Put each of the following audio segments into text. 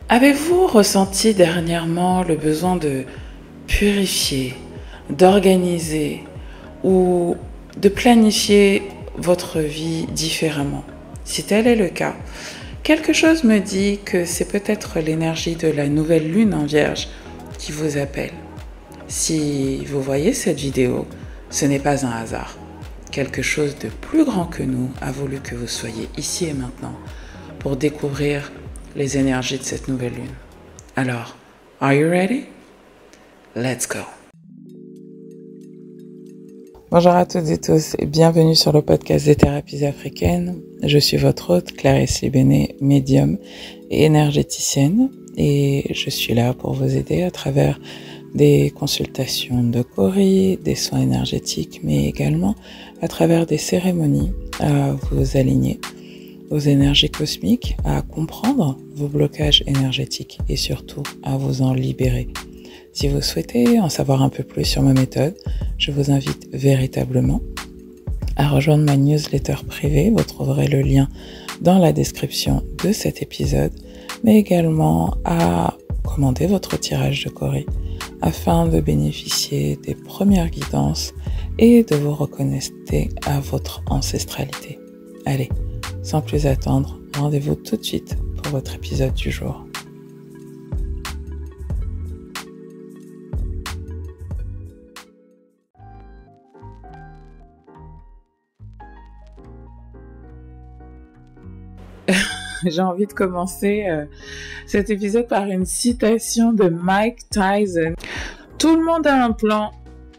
Avez-vous ressenti dernièrement le besoin de purifier, d'organiser ou de planifier votre vie différemment? Si tel est le cas, quelque chose me dit que c'est peut-être l'énergie de la nouvelle lune en Vierge qui vous appelle. Si vous voyez cette vidéo, ce n'est pas un hasard. Quelque chose de plus grand que nous a voulu que vous soyez ici et maintenant pour découvrir les énergies de cette nouvelle lune. Alors, are you ready? Let's go! Bonjour à toutes et tous et bienvenue sur le podcast des thérapies africaines. Je suis votre hôte, Clarisse Libéné, médium et énergéticienne, et je suis là pour vous aider à travers des consultations de Cori, des soins énergétiques, mais également à travers des cérémonies à vous aligner aux énergies cosmiques, à comprendre vos blocages énergétiques et surtout à vous en libérer. Si vous souhaitez en savoir un peu plus sur ma méthode, je vous invite véritablement à rejoindre ma newsletter privée. Vous trouverez le lien dans la description de cet épisode, mais également à commander votre tirage de Cori afin de bénéficier des premières guidances et de vous reconnecter à votre ancestralité. Allez, sans plus attendre, rendez-vous tout de suite pour votre épisode du jour. J'ai envie de commencer cet épisode par une citation de Mike Tyson. Tout le monde a un plan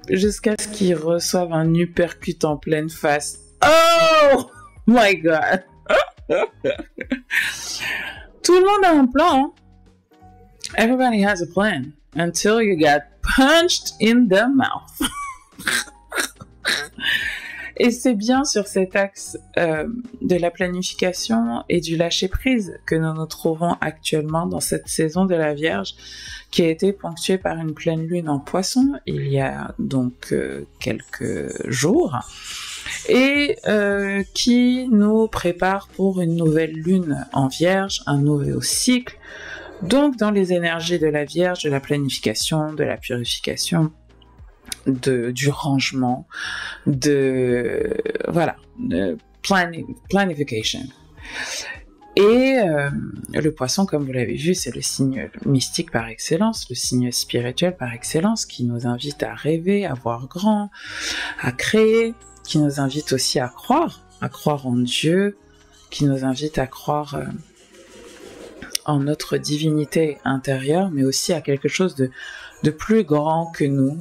jusqu'à ce qu'il reçoive un uppercut en pleine face. Oh my God! Tout le monde a un plan. Hein? Everybody has a plan until you get punched in the mouth. Et c'est bien sur cet axe de la planification et du lâcher-prise que nous nous trouvons actuellement dans cette saison de la Vierge qui a été ponctuée par une pleine lune en Poisson il y a donc quelques jours et qui nous prépare pour une nouvelle lune en Vierge, un nouveau cycle, donc dans les énergies de la Vierge, de la planification, de la purification, du rangement, planification. Et le Poisson, comme vous l'avez vu, c'est le signe mystique par excellence, le signe spirituel par excellence, qui nous invite à rêver, à voir grand, à créer, qui nous invite aussi à croire en Dieu, qui nous invite à croire en notre divinité intérieure, mais aussi à quelque chose de plus grand que nous.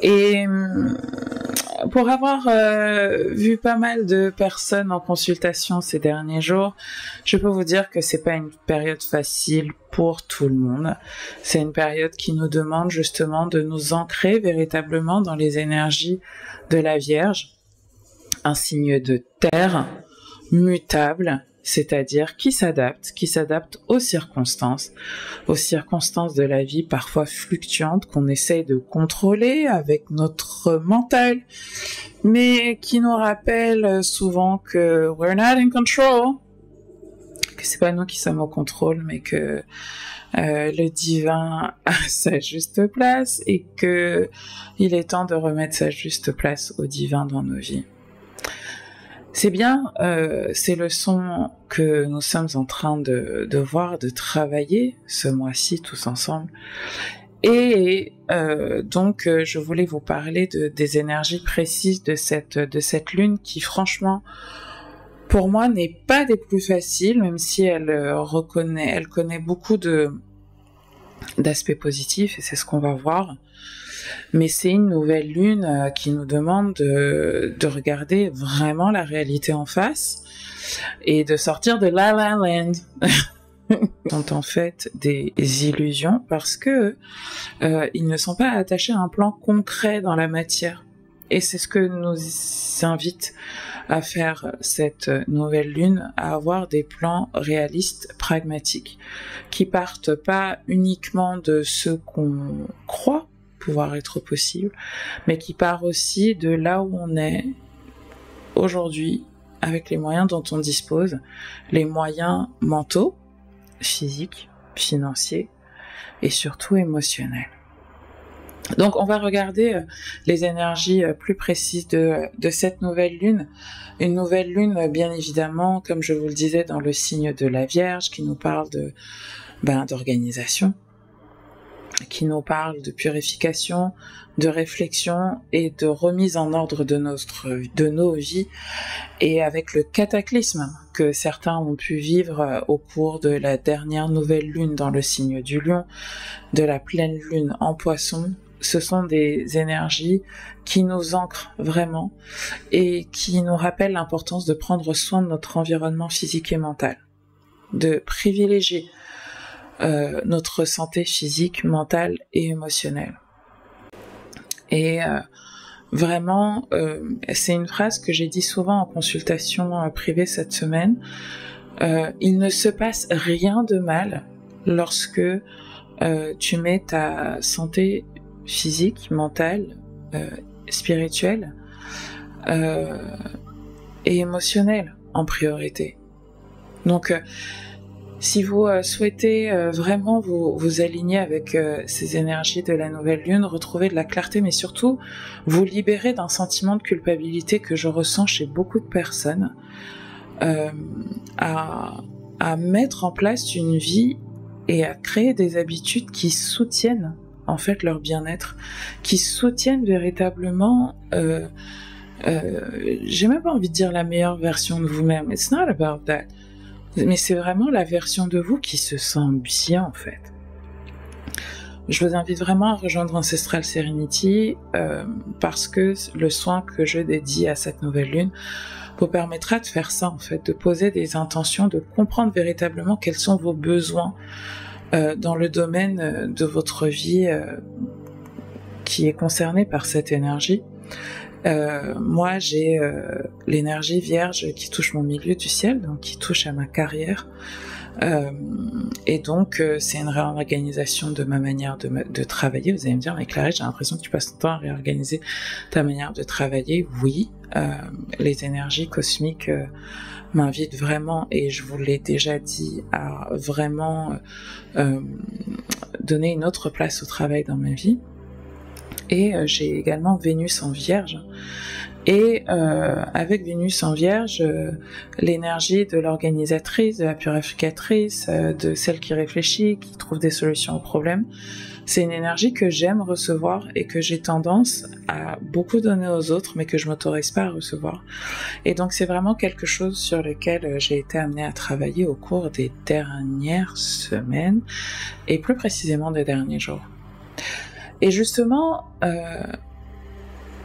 Et pour avoir vu pas mal de personnes en consultation ces derniers jours, je peux vous dire que c'est pas une période facile pour tout le monde. C'est une période qui nous demande justement de nous ancrer véritablement dans les énergies de la Vierge, un signe de terre mutable, c'est-à-dire qui s'adapte aux circonstances de la vie parfois fluctuantes qu'on essaye de contrôler avec notre mental, mais qui nous rappellent souvent que we're not in control, que c'est pas nous qui sommes au contrôle, mais que le divin a sa juste place et que il est temps de remettre sa juste place au divin dans nos vies. C'est bien ces leçons que nous sommes en train de voir, de travailler ce mois-ci tous ensemble. Et donc, je voulais vous parler des énergies précises de cette lune qui, franchement, pour moi, n'est pas des plus faciles, même si elle connaît beaucoup d'aspects positifs, et c'est ce qu'on va voir. Mais c'est une nouvelle lune qui nous demande de regarder vraiment la réalité en face et de sortir de La La Land. Sont en fait des illusions parce que ils ne sont pas attachés à un plan concret dans la matière. Et c'est ce que nous invite à faire cette nouvelle lune, à avoir des plans réalistes, pragmatiques, qui partent pas uniquement de ce qu'on croit pouvoir être possible, mais qui part aussi de là où on est aujourd'hui, avec les moyens dont on dispose, les moyens mentaux, physiques, financier et surtout émotionnel. Donc on va regarder les énergies plus précises de cette nouvelle lune. Une nouvelle lune, bien évidemment, comme je vous le disais, dans le signe de la Vierge, qui nous parle d'organisation, qui nous parle de purification, de réflexion et de remise en ordre de nos vies, et avec le cataclysme que certains ont pu vivre au cours de la dernière nouvelle lune dans le signe du Lion, de la pleine lune en Poisson. Ce sont des énergies qui nous ancrent vraiment et qui nous rappellent l'importance de prendre soin de notre environnement physique et mental, de privilégier notre santé physique, mentale et émotionnelle. Et vraiment, c'est une phrase que j'ai dit souvent en consultation privée cette semaine. Il ne se passe rien de mal lorsque tu mets ta santé physique, mentale, spirituelle et émotionnelle en priorité. Donc, si vous souhaitez vraiment vous aligner avec ces énergies de la nouvelle lune, retrouver de la clarté, mais surtout vous libérer d'un sentiment de culpabilité que je ressens chez beaucoup de personnes, à mettre en place une vie et à créer des habitudes qui soutiennent en fait leur bien-être, qui soutiennent véritablement, j'ai même pas envie de dire la meilleure version de vous-même, it's not about that, mais c'est vraiment la version de vous qui se sent bien en fait. Je vous invite vraiment à rejoindre Ancestral Serenity parce que le soin que je dédie à cette nouvelle lune vous permettra de faire ça en fait, de poser des intentions, de comprendre véritablement quels sont vos besoins dans le domaine de votre vie qui est concerné par cette énergie. Moi, j'ai l'énergie vierge qui touche mon milieu du ciel, donc qui touche à ma carrière. Et donc, c'est une réorganisation de ma manière de travailler. Vous allez me dire, mais Clarisse, j'ai l'impression que tu passes ton temps à réorganiser ta manière de travailler. Oui, les énergies cosmiques m'invitent vraiment, et je vous l'ai déjà dit, à vraiment donner une autre place au travail dans ma vie. Et j'ai également Vénus en Vierge. Et avec Vénus en Vierge, l'énergie de l'organisatrice, de la purificatrice, de celle qui réfléchit, qui trouve des solutions aux problèmes, c'est une énergie que j'aime recevoir et que j'ai tendance à beaucoup donner aux autres, mais que je m'autorise pas à recevoir. Et donc c'est vraiment quelque chose sur lequel j'ai été amenée à travailler au cours des dernières semaines, et plus précisément des derniers jours. Et justement,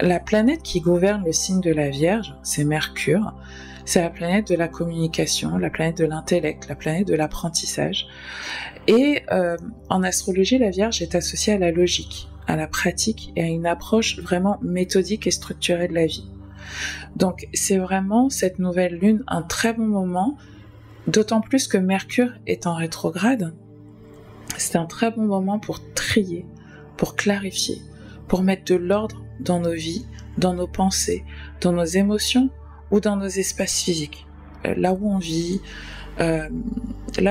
la planète qui gouverne le signe de la Vierge, c'est Mercure. C'est la planète de la communication, la planète de l'intellect, la planète de l'apprentissage. Et en astrologie, la Vierge est associée à la logique, à la pratique et à une approche vraiment méthodique et structurée de la vie. Donc c'est vraiment cette nouvelle lune un très bon moment, d'autant plus que Mercure est en rétrograde. C'est un très bon moment pour trier, pour clarifier, pour mettre de l'ordre dans nos vies, dans nos pensées, dans nos émotions ou dans nos espaces physiques, là où on vit, là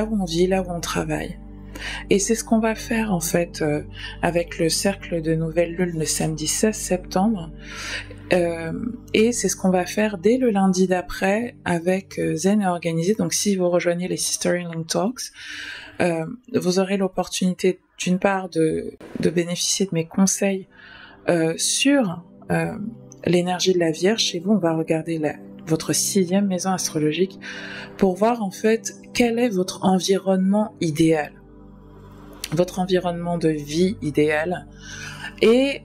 où on travaille. Et c'est ce qu'on va faire en fait avec le cercle de nouvelle lune le samedi 16 septembre. Et c'est ce qu'on va faire dès le lundi d'après avec Zen et Organisé. Donc si vous rejoignez les Sister Healing Talks, vous aurez l'opportunité d'une part de bénéficier de mes conseils sur l'énergie de la Vierge. Chez vous, on va regarder votre 6e maison astrologique pour voir en fait quel est votre environnement idéal, votre environnement de vie idéal. Et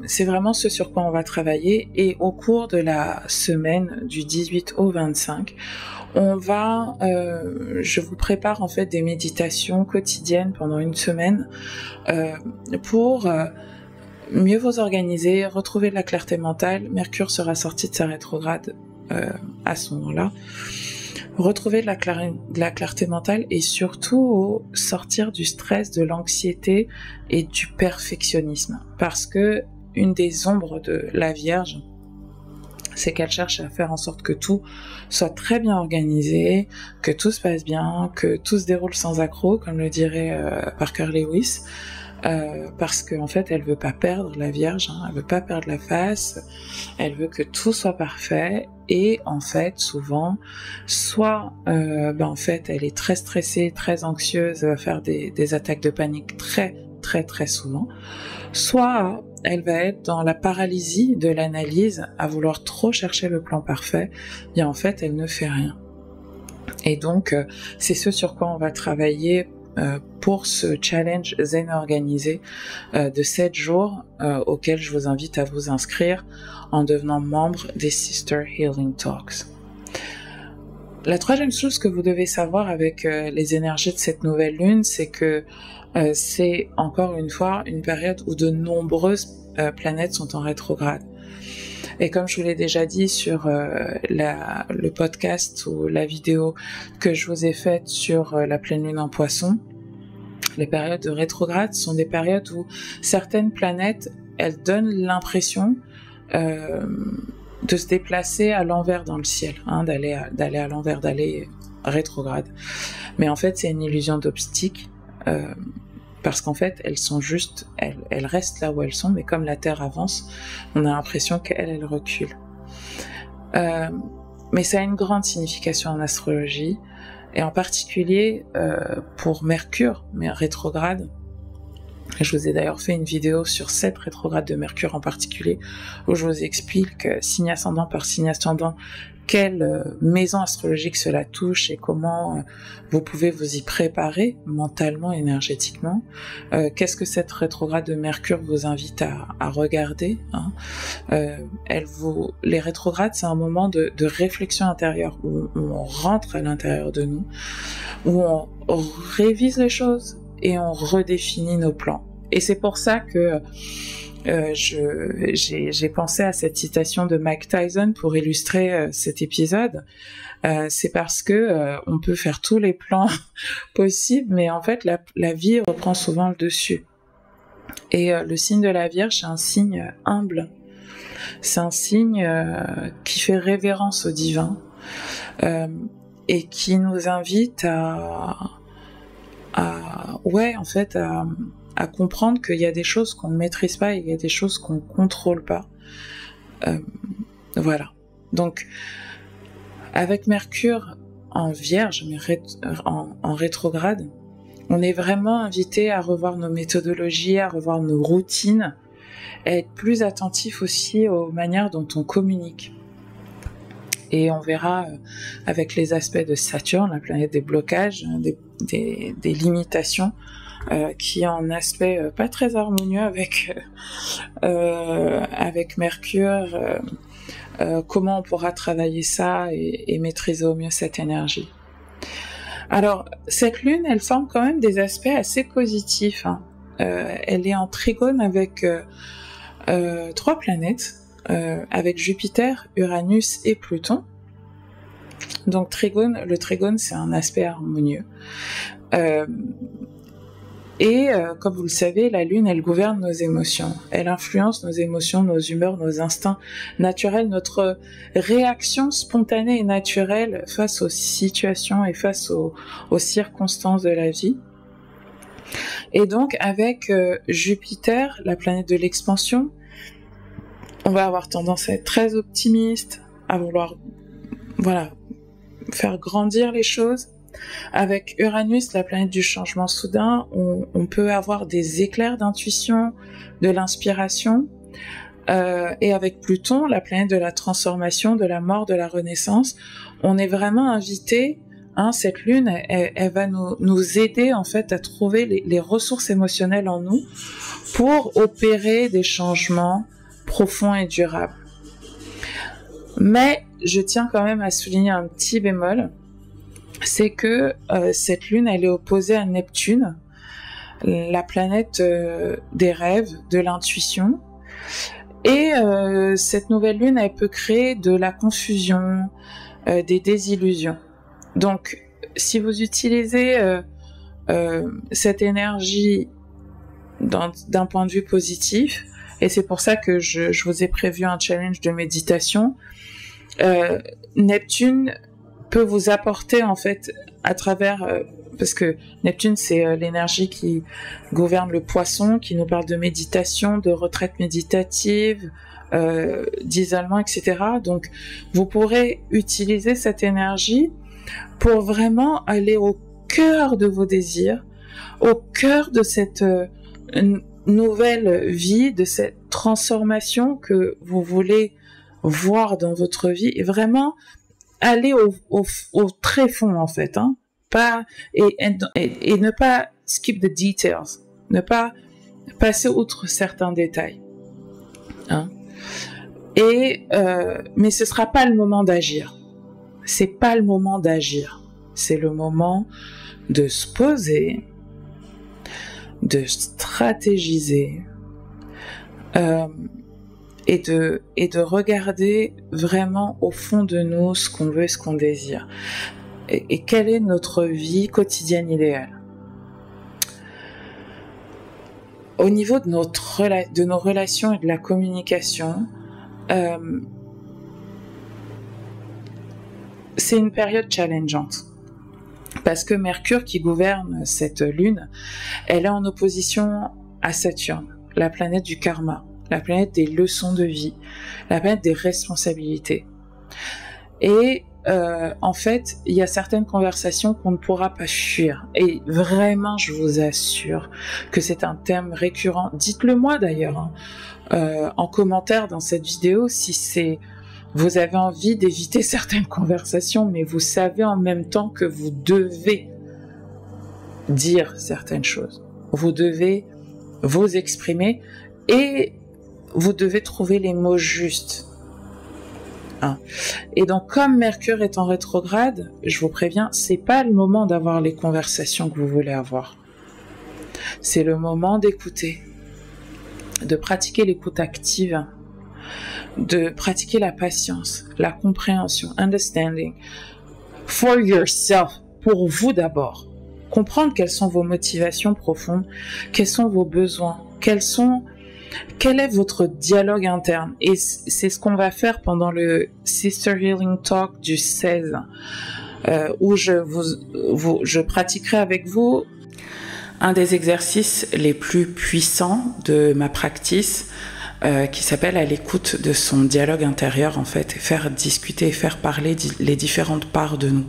c'est vraiment ce sur quoi on va travailler. Et au cours de la semaine du 18 au 25, on va, je vous prépare en fait des méditations quotidiennes pendant une semaine pour mieux vous organiser, retrouver de la clarté mentale. Mercure sera sorti de sa rétrograde à ce moment-là. Retrouver de la clarté mentale et surtout sortir du stress, de l'anxiété et du perfectionnisme. Parce que une des ombres de la Vierge, c'est qu'elle cherche à faire en sorte que tout soit très bien organisé, que tout se passe bien, que tout se déroule sans accroc, comme le dirait Parker Lewis, parce qu'en fait, elle veut pas perdre la Vierge, elle veut pas perdre la face, elle veut que tout soit parfait, et en fait, souvent, soit, en fait, elle est très stressée, très anxieuse, elle va faire des attaques de panique très, très, très souvent, soit elle va être dans la paralysie de l'analyse, à vouloir trop chercher le plan parfait, et en fait, elle ne fait rien. Et donc, c'est ce sur quoi on va travailler pour ce challenge zen organisé de 7 jours auquel je vous invite à vous inscrire en devenant membre des Sister Healing Talks. La troisième chose que vous devez savoir avec les énergies de cette nouvelle lune, c'est que c'est encore une fois une période où de nombreuses planètes sont en rétrograde. Et comme je vous l'ai déjà dit sur le podcast ou la vidéo que je vous ai faite sur la pleine lune en Poisson, les périodes de rétrograde sont des périodes où certaines planètes, elles donnent l'impression de se déplacer à l'envers dans le ciel, d'aller à l'envers, d'aller rétrograde. Mais en fait, c'est une illusion d'optique, parce qu'en fait, elles sont juste, elles restent là où elles sont, mais comme la Terre avance, on a l'impression qu'elle recule. Mais ça a une grande signification en astrologie, et en particulier pour Mercure, mais rétrograde. Je vous ai d'ailleurs fait une vidéo sur 7 rétrogrades de Mercure en particulier, où je vous explique signe ascendant par signe ascendant quelle maison astrologique cela touche et comment vous pouvez vous y préparer mentalement, énergétiquement. Qu'est-ce que cette rétrograde de Mercure vous invite à regarder, les rétrogrades, c'est un moment de réflexion intérieure où on rentre à l'intérieur de nous, où on révise les choses et on redéfinit nos plans. Et c'est pour ça que j'ai pensé à cette citation de Mike Tyson pour illustrer cet épisode. C'est parce que on peut faire tous les plans possibles, mais en fait la vie reprend souvent le dessus. Et le signe de la Vierge, c'est un signe humble. C'est un signe qui fait révérence au divin et qui nous invite à comprendre qu'il y a des choses qu'on ne maîtrise pas et il y a des choses qu'on ne contrôle pas. Voilà. Donc, avec Mercure en Vierge, mais en rétrograde, on est vraiment invité à revoir nos méthodologies, à revoir nos routines, à être plus attentif aussi aux manières dont on communique. Et on verra avec les aspects de Saturne, la planète des blocages, des limitations, qui a un aspect pas très harmonieux avec Mercure, comment on pourra travailler ça et maîtriser au mieux cette énergie. Alors, cette lune, elle forme quand même des aspects assez positifs. Elle est en trigone avec 3 planètes, avec Jupiter, Uranus et Pluton. Donc le trigone, c'est un aspect harmonieux. Comme vous le savez, la Lune, elle gouverne nos émotions. Elle influence nos émotions, nos humeurs, nos instincts naturels, notre réaction spontanée et naturelle face aux situations et face aux circonstances de la vie. Et donc, avec Jupiter, la planète de l'expansion, on va avoir tendance à être très optimiste, à vouloir, faire grandir les choses. Avec Uranus, la planète du changement soudain, on peut avoir des éclairs d'intuition, de l'inspiration. Et avec Pluton, la planète de la transformation, de la mort, de la renaissance, on est vraiment invité. Cette lune, elle va nous aider en fait à trouver les ressources émotionnelles en nous pour opérer des changements profonds et durables. Mais je tiens quand même à souligner un petit bémol, c'est que cette lune, elle est opposée à Neptune, la planète des rêves, de l'intuition. Et cette nouvelle lune, elle peut créer de la confusion, des désillusions. Donc, si vous utilisez cette énergie d'un point de vue positif, Et c'est pour ça que je vous ai prévu un challenge de méditation. Neptune peut vous apporter en fait à travers... parce que Neptune, c'est l'énergie qui gouverne le poisson, qui nous parle de méditation, de retraite méditative, d'isolement, etc. Donc, vous pourrez utiliser cette énergie pour vraiment aller au cœur de vos désirs, au cœur de cette nouvelle vie, de cette transformation que vous voulez voir dans votre vie, et vraiment aller au très fond, en fait, hein. Et ne pas skip the details, ne pas passer outre certains détails, hein. Mais ce sera pas le moment d'agir. C'est pas le moment d'agir. C'est le moment de se poser, de stratégiser, et de regarder vraiment au fond de nous ce qu'on veut et ce qu'on désire. Et quelle est notre vie quotidienne idéale. Au niveau de nos relations et de la communication, c'est une période challengeante. Parce que Mercure, qui gouverne cette lune, elle est en opposition à Saturne, la planète du karma, la planète des leçons de vie, la planète des responsabilités. Et en fait, il y a certaines conversations qu'on ne pourra pas fuir. Et vraiment, je vous assure que c'est un thème récurrent. Dites-le moi d'ailleurs, hein, en commentaire dans cette vidéo, si vous avez envie d'éviter certaines conversations, mais vous savez en même temps que vous devez dire certaines choses. Vous devez vous exprimer et vous devez trouver les mots justes. Et donc, comme Mercure est en rétrograde, je vous préviens, c'est pas le moment d'avoir les conversations que vous voulez avoir. C'est le moment d'écouter, de pratiquer l'écoute active, de pratiquer la patience, la compréhension, understanding, for yourself, pour vous d'abord. Comprendre quelles sont vos motivations profondes, quels sont vos besoins, quel est votre dialogue interne. Et c'est ce qu'on va faire pendant le Sister Healing Talk du 16, où je pratiquerai avec vous un des exercices les plus puissants de ma practice, qui s'appelle à l'écoute de son dialogue intérieur, en fait, et faire discuter et faire parler les différentes parts de nous.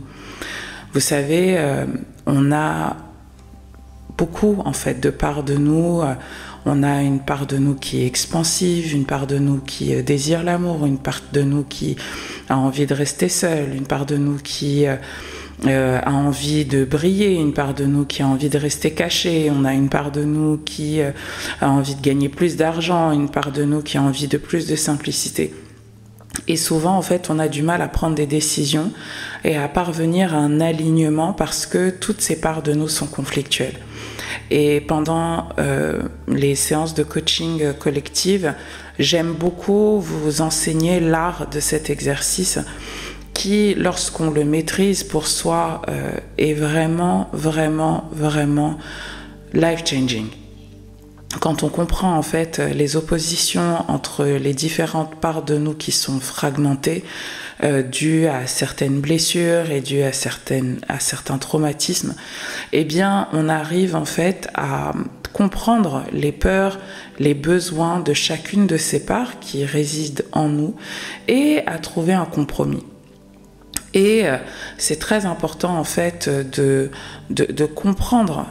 Vous savez, on a beaucoup, en fait, de parts de nous. On a une part de nous qui est expansive, une part de nous qui désire l'amour, une part de nous qui a envie de rester seule, une part de nous qui a envie de briller, une part de nous qui a envie de rester cachée, on a une part de nous qui a envie de gagner plus d'argent, une part de nous qui a envie de plus de simplicité. Et souvent, en fait, on a du mal à prendre des décisions et à parvenir à un alignement parce que toutes ces parts de nous sont conflictuelles. Et pendant les séances de coaching collective, j'aime beaucoup vous enseigner l'art de cet exercice qui, lorsqu'on le maîtrise pour soi, est vraiment, vraiment, vraiment life-changing. Quand on comprend en fait les oppositions entre les différentes parts de nous qui sont fragmentées, dues à certaines blessures et dues à certains traumatismes, eh bien on arrive en fait à comprendre les peurs, les besoins de chacune de ces parts qui résident en nous et à trouver un compromis. Et c'est très important en fait de comprendre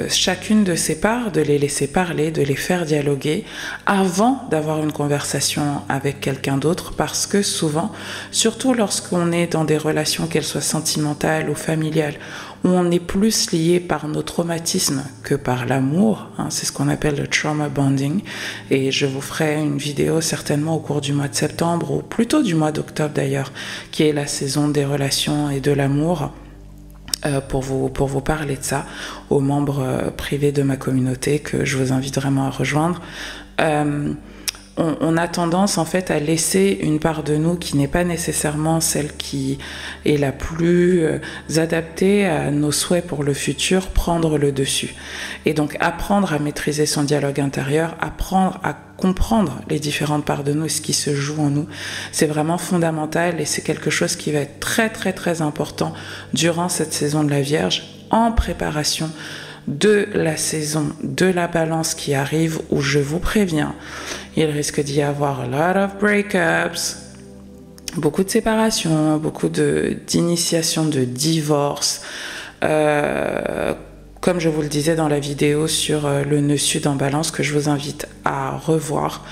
chacune de ces parts, de les laisser parler, de les faire dialoguer avant d'avoir une conversation avec quelqu'un d'autre, parce que souvent, surtout lorsqu'on est dans des relations, qu'elles soient sentimentales ou familiales, où on est plus lié par nos traumatismes que par l'amour, hein, c'est ce qu'on appelle le trauma bonding, et je vous ferai une vidéo certainement au cours du mois de septembre, ou plutôt du mois d'octobre d'ailleurs, qui est la saison des relations et de l'amour, pour vous parler de ça aux membres privés de ma communauté que je vous invite vraiment à rejoindre. on a tendance en fait à laisser une part de nous qui n'est pas nécessairement celle qui est la plus adaptée à nos souhaits pour le futur prendre le dessus. Et donc apprendre à maîtriser son dialogue intérieur, apprendre à comprendre les différentes parts de nous et ce qui se joue en nous, c'est vraiment fondamental et c'est quelque chose qui va être très très très important durant cette saison de la Vierge en préparation de la saison de la Balance qui arrive, où je vous préviens, il risque d'y avoir a lot of breakups, beaucoup de séparations, beaucoup d'initiations de divorce. Comme je vous le disais dans la vidéo sur le nœud sud en Balance, que je vous invite à revoir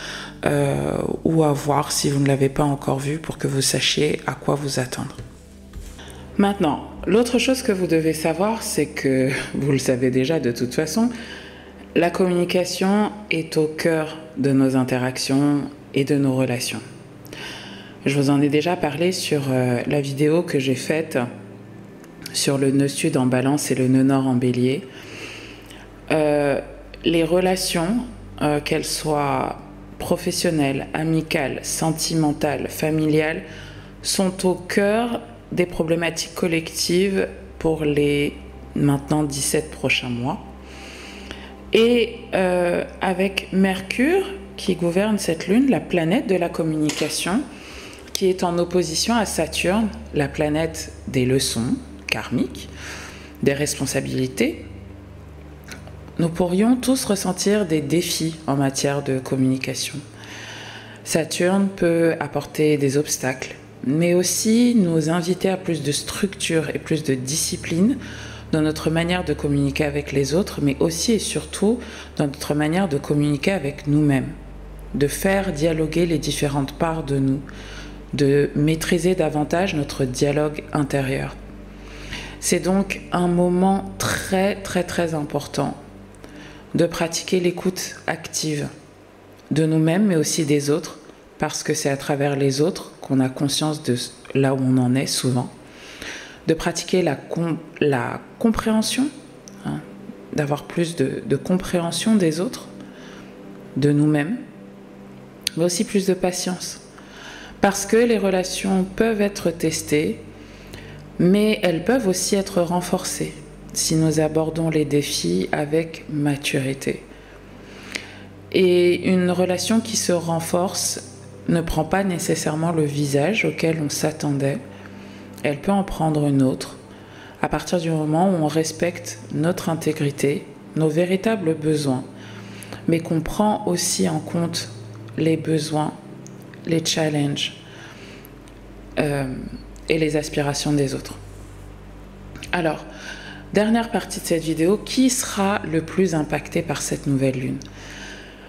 ou à voir si vous ne l'avez pas encore vu pour que vous sachiez à quoi vous attendre. Maintenant, l'autre chose que vous devez savoir, c'est que, vous le savez déjà de toute façon, la communication est au cœur de nos interactions et de nos relations. Je vous en ai déjà parlé sur la vidéo que j'ai faite sur le nœud sud en Balance et le nœud nord en Bélier. Les relations, qu'elles soient professionnelles, amicales, sentimentales, familiales, sont au cœur des problématiques collectives pour les maintenant 17 prochains mois. Et avec Mercure qui gouverne cette lune, la planète de la communication, qui est en opposition à Saturne, la planète des leçons karmiques, des responsabilités, nous pourrions tous ressentir des défis en matière de communication. Saturne peut apporter des obstacles, mais aussi nous inviter à plus de structure et plus de discipline dans notre manière de communiquer avec les autres, mais aussi et surtout dans notre manière de communiquer avec nous-mêmes, de faire dialoguer les différentes parts de nous, de maîtriser davantage notre dialogue intérieur. C'est donc un moment très très très important de pratiquer l'écoute active de nous-mêmes, mais aussi des autres, parce que c'est à travers les autres qu'on a conscience de là où on en est souvent, de pratiquer la compréhension, d'avoir plus de compréhension des autres, de nous-mêmes, mais aussi plus de patience. Parce que les relations peuvent être testées, mais elles peuvent aussi être renforcées si nous abordons les défis avec maturité. Et une relation qui se renforce ne prend pas nécessairement le visage auquel on s'attendait. Elle peut en prendre une autre à partir du moment où on respecte notre intégrité, nos véritables besoins, mais qu'on prend aussi en compte les besoins, les challenges et les aspirations des autres. Alors, dernière partie de cette vidéo, qui sera le plus impacté par cette nouvelle lune ?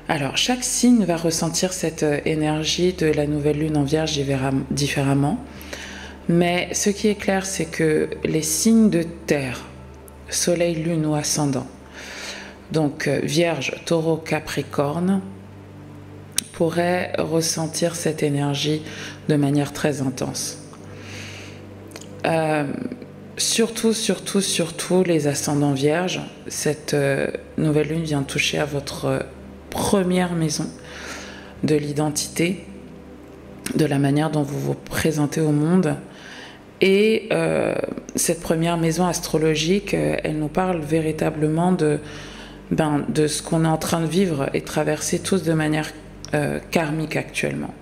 Alors, chaque signe va ressentir cette énergie de la nouvelle lune en Vierge différemment. Mais ce qui est clair, c'est que les signes de terre, Soleil, Lune ou Ascendant, donc Vierge, Taureau, Capricorne, pourraient ressentir cette énergie de manière très intense. Surtout les ascendants Vierges, cette nouvelle lune vient toucher à votre première maison de l'identité, de la manière dont vous vous présentez au monde. Et cette première maison astrologique, elle nous parle véritablement de ce qu'on est en train de vivre et traverser tous de manière karmique actuellement.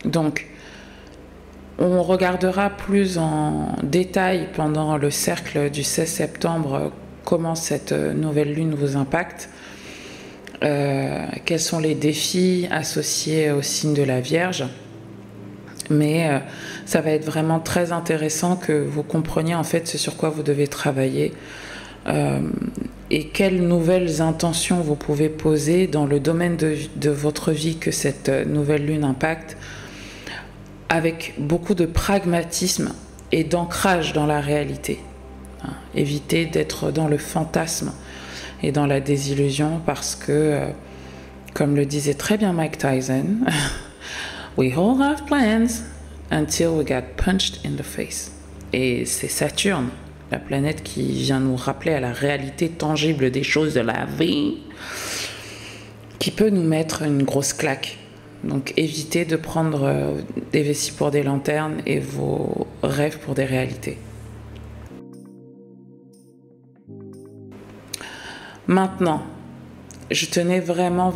Donc, on regardera plus en détail pendant le cercle du 16 septembre comment cette nouvelle lune vous impacte, quels sont les défis associés au signe de la Vierge. Mais ça va être vraiment très intéressant que vous compreniez en fait ce sur quoi vous devez travailler et quelles nouvelles intentions vous pouvez poser dans le domaine de votre vie que cette nouvelle lune impacte, avec beaucoup de pragmatisme et d'ancrage dans la réalité. Évitez d'être dans le fantasme et dans la désillusion parce que, comme le disait très bien Mike Tyson, we all have plans until we get punched in the face. Et c'est Saturne, la planète qui vient nous rappeler à la réalité tangible des choses de la vie, qui peut nous mettre une grosse claque Donc évitez de prendre des vessies pour des lanternes et vos rêves pour des réalités. Maintenant, je tenais vraiment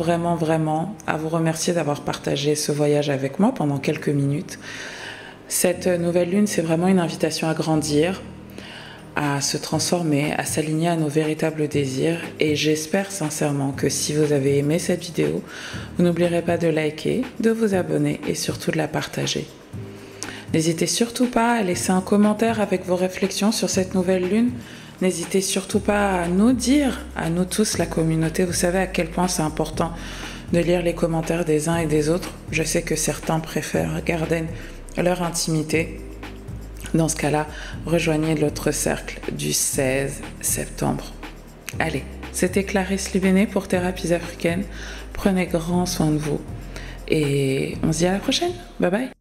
à vous remercier d'avoir partagé ce voyage avec moi pendant quelques minutes. Cette nouvelle lune, c'est vraiment une invitation à grandir, à se transformer, à s'aligner à nos véritables désirs. Et j'espère sincèrement que si vous avez aimé cette vidéo, vous n'oublierez pas de liker, de vous abonner et surtout de la partager. N'hésitez surtout pas à laisser un commentaire avec vos réflexions sur cette nouvelle lune. N'hésitez surtout pas à nous dire, à nous tous, la communauté. Vous savez à quel point c'est important de lire les commentaires des uns et des autres. Je sais que certains préfèrent garder leur intimité. Dans ce cas-là, rejoignez l'autre cercle du 16 septembre. Allez, c'était Clarisse Libéné pour Thérapies Africaines. Prenez grand soin de vous et on se dit à la prochaine. Bye bye.